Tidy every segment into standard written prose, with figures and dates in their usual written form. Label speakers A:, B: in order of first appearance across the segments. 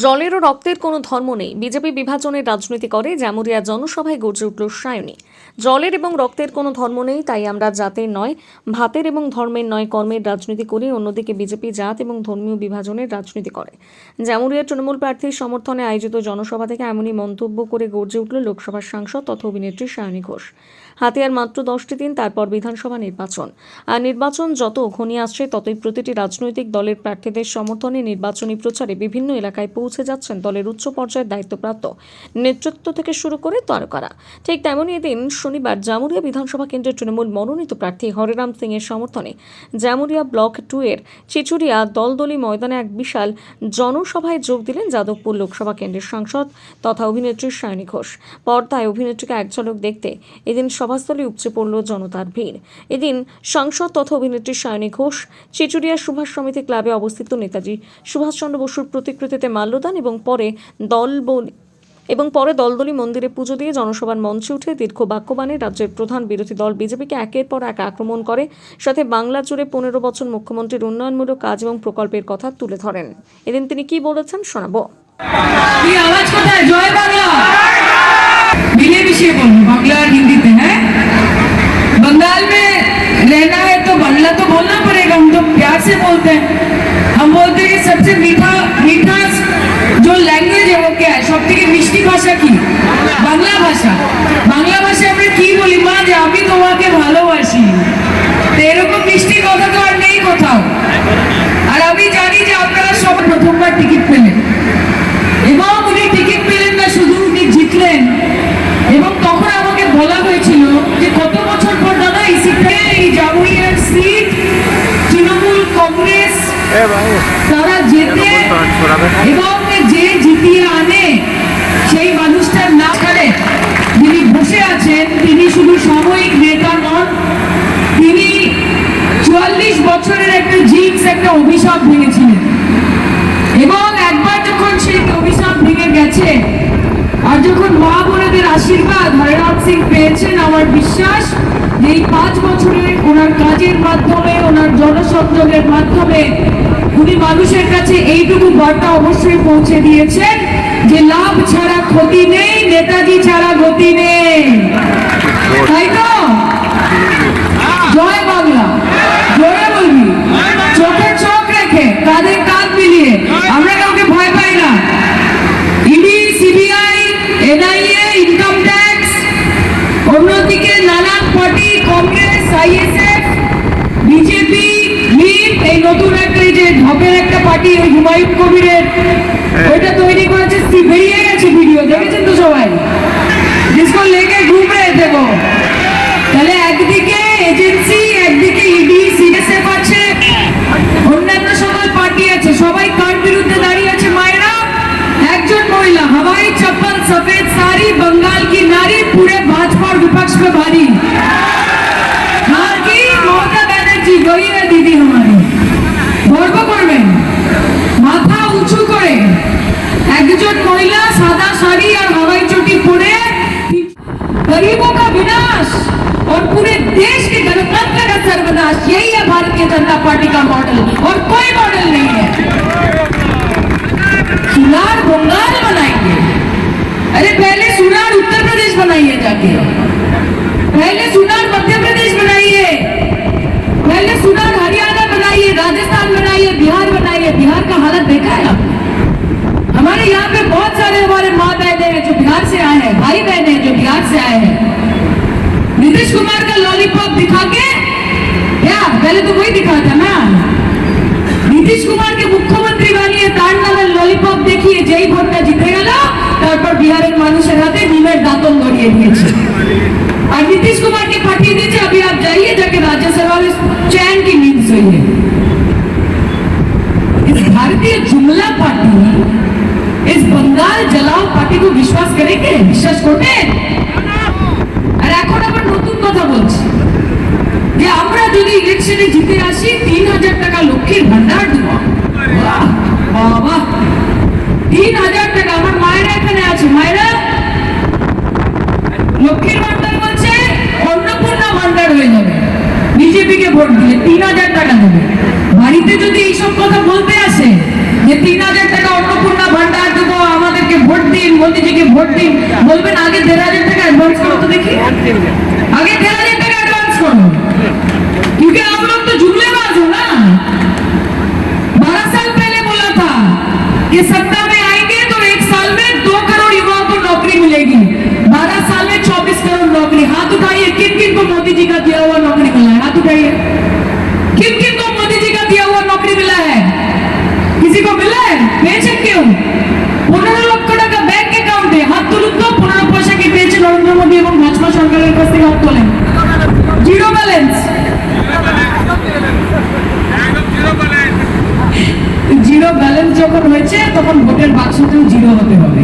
A: জলের ও রক্তের কোনো ধর্ম নেই, বিজেপি বিভাজনের রাজনীতি করে, জামুরিয়া জনসভায় গর্জে উঠল সায়নী। জলের এবং রক্তের কোনো ধর্ম নেই, তাই আমরা জাতের নয়, ভাতের এবং ধর্মের নয়, কর্মের রাজনীতি করি। অন্যদিকে বিজেপি জাত এবং ধর্মীয় বিভাজনের রাজনীতি করে। জামুরিয়ার তৃণমূল প্রার্থীর সমর্থনে আয়োজিত জনসভা থেকে এমনই মন্তব্য করে গর্জে উঠল লোকসভার সাংসদ তথা অভিনেত্রী সায়নী ঘোষ। হাতে আর মাত্র 10টি দিন, তারপর বিধানসভা নির্বাচন। আর নির্বাচন যত ঘনিয়ে আসছে ততই প্রতিটি রাজনৈতিক দলের প্রার্থীদের সমর্থনে নির্বাচনী প্রচারে বিভিন্ন এলাকায় পৌঁছে যাচ্ছেন দলের উচ্চ পর্যায়ের দায়িত্বপ্রাপ্ত নেতৃত্ব থেকে শুরু করে তারকারা। ঠিক তেমনই এদিন শনিবার জামুরিয়া বিধানসভা কেন্দ্রের তৃণমূল মনোনীত প্রার্থী হরেরাম সিং এর সমর্থনে জামুরিয়া ব্লক 2 এর চিচুরিয়া দলদলি ময়দানে এক বিশাল জনসভায় যোগ দিলেন যাদবপুর লোকসভা কেন্দ্রের সাংসদ তথা অভিনেত্রী সায়নী ঘোষ। পর্দায় অভিনেত্রীকে এক ঝলক দেখতে এদিন সভাস্থলে উপচে পড়ল জনতার ভিড়। এদিন সাংসদ তথা অভিনেত্রী সায়নী ঘোষ চিচুরিয়া সুভাষ সমিতি ক্লাবে অবস্থিত নেতাজি সুভাষচন্দ্র বসুর প্রতিকৃতিতে মাল্যদান এবং পরে দলদলি মন্দিরে পুজো দিয়ে জনসভার মঞ্চে উঠে দীর্ঘ বাক্যবাণে রাজ্যের প্রধান বিরোধী দল বিজেপিকে একের পর এক আক্রমণ করে, সাথে বাংলা জুড়ে 15 বছর মুখ্যমন্ত্রীর উন্নয়নমূলক কাজ এবং প্রকল্পের কথা তুলে ধরেন। এদিন তিনি কি বলেছেন শোনাবো।
B: আওয়াজ কোথায়? জয় বাংলা। मिले विषय बोलो, बांग्ला और हिंदी पे है। बंगाल में रहना है तो बांग्ला तो बोलना पड़ेगा, हम तो प्यार से बोलते हैं। हम बोलते हैं सबसे मीठा जो लैंग्वेज है वो क्या है? सब থেকে মিষ্টি ভাষা কি? বাংলা ভাষা। বাংলা ভাষায় আমরা কি বলি? মা যে আমি তোমাকে ভালোবাসি। তো এরকম মিষ্টি কথা তো আর নেই কোথাও। আর আমি জানি যে আপনারা সব প্রথমবার টিকিট পেলেন এবং উনি টিকিট পেলেন না, শুধু উনি জিতলেন। এবং তখন আমাকে বলা হয়েছিল যে কত বছর পর দাদা এই সিটে, এই জামুরিয়ার সিট তৃণমূল কংগ্রেস তারা জেতে এবং যে জিতিয়ে আনে সেই মানুষটার না করে যিনি বসে আছেন তিনি শুধু সাময়িক নেতা নন, তিনি 44 বছরের একটা জিন্স, একটা অভিশাপ ভেঙেছিলেন। এবং একবার যখন সেই অভিশাপ ভেঙে গেছে আর যখন মা বোনেদের আশীর্বাদ হরেরাম সিং পেয়েছেন, আমার বিশ্বাস যে এই 5 বছরে ওনার কাজের মাধ্যমে, ওনার জনসংযোগের মাধ্যমে উনি মানুষের কাছে এইটুকু বার্তা অবশ্যই পৌঁছে দিয়েছেন যে লাভ ছাড়া ক্ষতি নেই, নেতাজি ছাড়া গতি নেই। তাই তো? জয় বাংলা। জয় বলবি, চোখে চোখ রেখে, কাঁধে কাঁধ মিলিয়ে। আমরা কাউকে ভয় পাই না। ED, CBI, NIA, income tax, অন্যদিকে নানান party, Congress, ISF, BJP, league, এই নতুন একটা এই যে ঢপের একটা পার্টি, ওই হুমায়ুন কবিরের ওইটা তৈরি করেছে, বেরিয়ে গেছে ভিডিও, দেখেছেন তো সবাই, जिसको लेके घूम रहे थे वो। তাহলে একদিকে এজেন্সি, একদিকে ইডি, সিএসএফ আছে, অন্যান্য সকল পার্টি আছে, সবাই কার বিরুদ্ধে দাঁড়িয়ে আছে? মায়েরা। একজন মহিলা हवाई चप्पल सफेद साड़ी बंगाल की नारी पूरे भाजपा और विपक्ष पे भारी। हाँ की ममता बनर्जी वही है दीदी हमारी। গর্ব করবেন, মাথা উঁচু করে একজন মহিলা সাদা শাড়ি আর হাওয়াই চটি পরে गरीबों का विनाश और पूरे देश के गणतंत्र का सर्वनाश, यही है भारतीय जनता पार्टी का मॉडल और कोई मॉडल नहीं है। सुनार बंगाल बनाएंगे, अरे पहले सुनार उत्तर प्रदेश बनाइए जाके, पहले सुनार मध्य प्रदेश बनाइए, पहले सुनार हरियाणा बनाइए, राजस्थान बनाइए, बिहार बनाइए। बिहार का हालत देखा है आपने? हमारे यहाँ पे बहुत सारे हमारे माँ बहने हैं जो बिहार से आए हैं, भाई बहने हैं जो बिहार से आए हैं। नीतीश कुमार का लॉलीपॉप दिखा के, क्या पहले तो वही दिखा था ना, नीतीश कुमार के मुख्यमंत्री বানিয়ে তার নামে ললিপপ দেখিয়ে যেই ভোটটা জিতে গেল, তারপর বিহারের মানুষের হাতে নিমের দাঁতন গড়িয়ে দিয়েছে আর नीतीश कुमार के पाठिए दिए। अभी आप जाइए, जाके राज्यसभा में चैन की नींद सोइए। इस भारतीय जुमला पार्टी, इस बंगाल जलाओ पार्टी को विश्वास करेंगे? विश्वास করবেন? আর এখন আবার নতুন কথা বলছি যে আমরা যদি ইলেকশনে জিতে আসি 3000 টাকা লক্ষ্মীর ভান্ডার দেব। বাবা, 3000 টাকা! আমার মায়েরা এখানে আছে, মায়েরা লক্ষ্মীর ভান্ডার বলছে অন্নপূর্ণা ভান্ডার হয়ে যাবে। বিজেপি কে ভোট দিলে 3000 টাকা দেবে। বাড়িতে যদি এইসব কথা বলতে আসে যে 3000 টাকা অন্নপূর্ণা ভান্ডার, ভোট দিন, বলবেন আগে 1,500 টাকা एडवांस करो तो देखिए, आगे 1,500 টাকা एडवांस करो, क्योंकि आप लोग तो जुमलेबाज हो ना। 12 साल पहले बोला था कि सत्ता में आएंगे तो 1 साल में 2 करोड़ युवाओं को नौकरी मिलेगी, 12 साल में 24 करोड़ नौकरी। हाथ उठाइए किन किन को मोदी जी का दिया हुआ नौकरी मिला है, हाथ उठाइए। किन किन को मोदी जी का दिया हुआ नौकरी मिला है? किसी को मिला है? पेंशन क्यों? 15 লক্ষ টাকা ব্যাংক অ্যাকাউন্টে, হাত তুলুন তো। 15 পয়সা কি পেয়েছে নরেন্দ্র মোদী এবং ভাজপা সরকারের কাছ থেকে? হাত তোলেন। Zero balance. জিরো ব্যালেন্স যখন হয়েছে তখন ভোটের বাক্সতেও জিরো হতে হবে।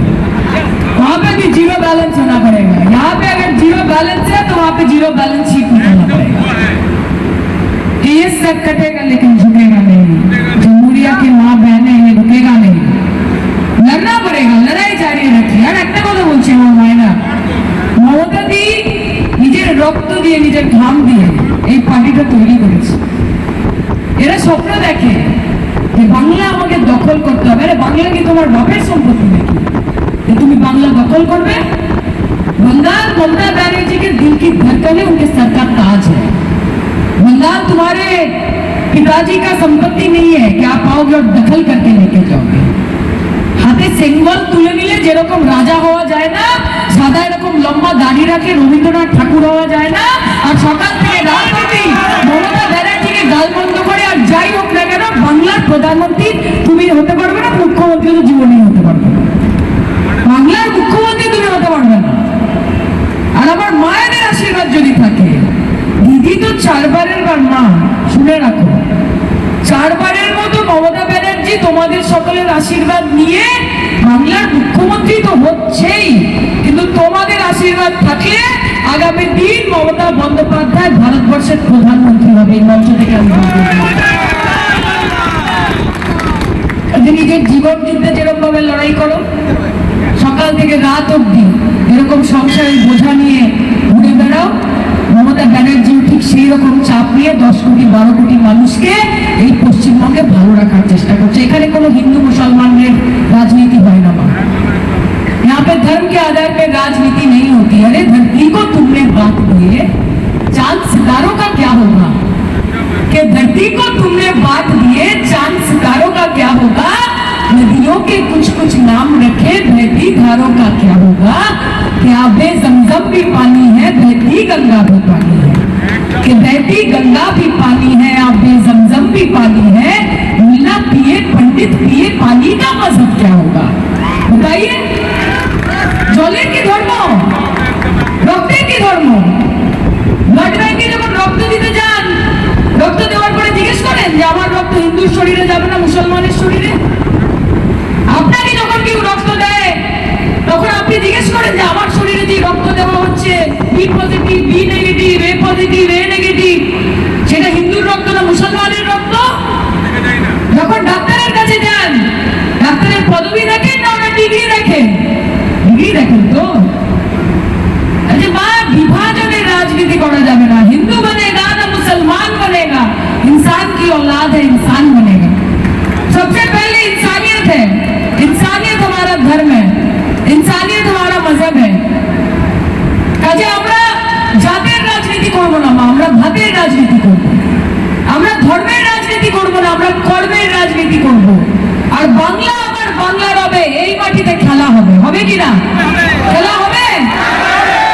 B: वहां पे भी जीरो बैलेंस होना पड़ेगा। यहाँ पे अगर जीरो बैलेंस है तो वहां पे जीरो बैलेंस शीट निकालना पड़ेगा। ये सब कटेगा लेकिन झुकेगा नहीं। जमहूरिया की माँ बहने ये रुकेगा नहीं, लड़ना पड़ेगा, लड़ाई जारी रखिए। আর একটা কথা বলছি আমার মায়েরা, মমতা দি নিজের রক্ত দিয়ে নিজের ঘাম দিয়ে এই পার্টিটা তৈরি করেছে। এরা স্বপ্ন দেখে যে বাংলা আমাকে দখল করতে হবে। আরে বাংলা কি তোমার বাপের সম্পত্তি নাকি कि तुम्हें बांग्ला दखल कर में? बंगाल ममता बनर्जी के दिल की धड़कन है, उनके सर का ताज है। बंगाल तुम्हारे पिताजी का संपत्ति नहीं है कि आप आओगे और दखल करके लेके जाओगे। हाथे सेंगल तुले निले যেরকম রাজা হওয়া যায় না, সাদা এরকম লম্বা দাড়ি রাখে রবীন্দ্রনাথ ঠাকুর হওয়া যায় না, আর সকাল থেকে রাত অবধি মমতা ব্যানার্জিকে গালমন্দ করে আর যাই হোক না কেন বাংলার প্রধানমন্ত্রী তুমি হতে পারবে না, মুখ্যমন্ত্রী তো জীবনেই হতে পারবে না। বাংলার মুখ্যমন্ত্রী তুমি হতে পারবে না। আর আমার মায়েদের আশীর্বাদ যদি থাকে, দিদি তো 4 বারের মা, শুনে রাখো, 4 বারের মতো মমতা ব্যানার্জি তোমাদের সকলের আশীর্বাদ নিয়ে বাংলার মুখ্যমন্ত্রী তো হচ্ছেই, কিন্তু তোমাদের আশীর্বাদ থাকলে আগামী দিন মমতা বন্দ্যোপাধ্যায় ভারতবর্ষের প্রধানমন্ত্রী হবে। এই মঞ্চ থেকে আমি নিজের জীবন যুদ্ধে যেরকম ভাবে লড়াই করো, সকাল থেকে রাত অবধি এরকম সংসারের বোঝা নিয়ে ঘুরে বেড়াও, মমতা ব্যানার্জিও ঠিক সেই রকম চাপ নিয়ে 10 কোটি 12 কোটি মানুষকে এই পশ্চিমবঙ্গে ভালো রাখার চেষ্টা করছে। এখানে কোনো হিন্দু মুসলমানের রাজনীতি হয় না। यहाँ पे धर्म के आधार पर राजनीति नहीं होती। अरे धरती को तुमने बांट दिए, चांद सितारों का क्या होगा? कि धरती को तुमने बांट दिए, चांद सितारों का क्या होगा? नदियों के कुछ कुछ नाम रखे, बहती धारों का क्या होगा? क्या बेजमजम भी पानी है, बहती गंगा भी पानी है। कि बहती गंगा भी पानी है, आप बेजमजम भी पानी है। मुल्ला पिए पंडित पिए, पानी का मजहब क्या होगा? बताइए। জলের কি ধর্ম? রক্তের কি ধর্ম? ব্লাড ব্যাংকে যখন রক্ত দিতে যান, রক্ত দেওয়ার পরে জিজ্ঞেস করেন যে আমার রক্ত হিন্দুর শরীরে যাবে না মুসলমানের শরীরে? আপনাকে যখন কেউ রক্ত দেয় তখন আপনি জিজ্ঞেস করেন যে আমার শরীরে যে রক্ত দেওয়া হচ্ছে বি পজিটিভ, বি নেগেটিভ, এ পজিটিভ, এ নেগেটিভ, সেটা হিন্দুর রক্ত না মুসলমানের রক্ত? যখন ডাক্তারের কাছে যান, ডাক্তারের পদবি দেখেন না ওনার ডিগ্রি দেখেন? ডিগ্রি দেখেন তো। আচ্ছা মা, বিভাজনের রাজনীতি করা যাবে না। হিন্দু बनेगा ना मुसलमान बनेगा, इंसान की औलाद है, इंसान बनेगा। सबसे पहले इंसानियत है, इंसानियत हमारा धर्म है, इंसानियत हमारा मजहब है। কাজে আমরা জাতের রাজনীতি করব না মা, আমরা ভাতের রাজনীতি করব। আমরা ধর্মের রাজনীতি করব না, আমরা কর্মের রাজনীতি করব। আর বাংলা আবার বাংলা হবে, এই মাটিতে খেলা হবে। হবে কি না? খেলা হবে?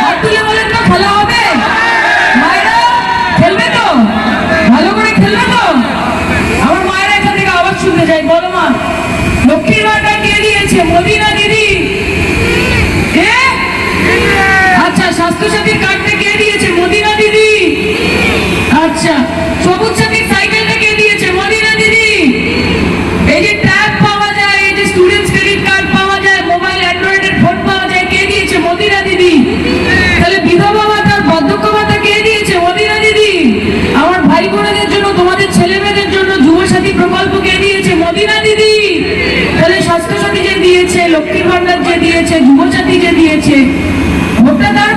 B: হাত তুলে বলেন তো, খেলা হবে? মায়েরা খেলবে তো? ভালো করে খেলবে তো? আমার মায়েরা এখান থেকে আওয়াজ শুনতে চাই, বলো মা। লক্ষ্মীর ভান্ডার কে দিয়েছে? মোদি না দিদি? কে? আচ্ছা, স্বাস্থ্যসাথীর কার্ডটা কে দিয়েছে? মোদি না দিদি? আচ্ছা, সবুজ সাথীর সাইকেলটা কে দিয়েছে? মোদি না দিদি? এই যে ট্যাব পাওয়া যায়, এই যে স্টুডেন্টস ক্রেডিট কার্ড পাওয়া যায়, মোবাইল অ্যান্ড্রয়েডের ফোন পাওয়া যায়, কে দিয়েছে? মোদি না দিদি? তাহলে বিধবা ভাতা, বার্ধক্য ভাতা কে দিয়েছে? মোদি না দিদি? আমার ভাই বোনেদের জন্য, তোমাদের ছেলে মেয়েদের জন্য যুবসাথী প্রকল্প কে দিয়েছে? মোদি না দিদি? তাহলে স্বাস্থ্যসাথী যে দিয়েছে, লক্ষ্মীর ভান্ডার যে দিয়েছে, যুবসাথী যে দিয়েছে, ভোটটা তার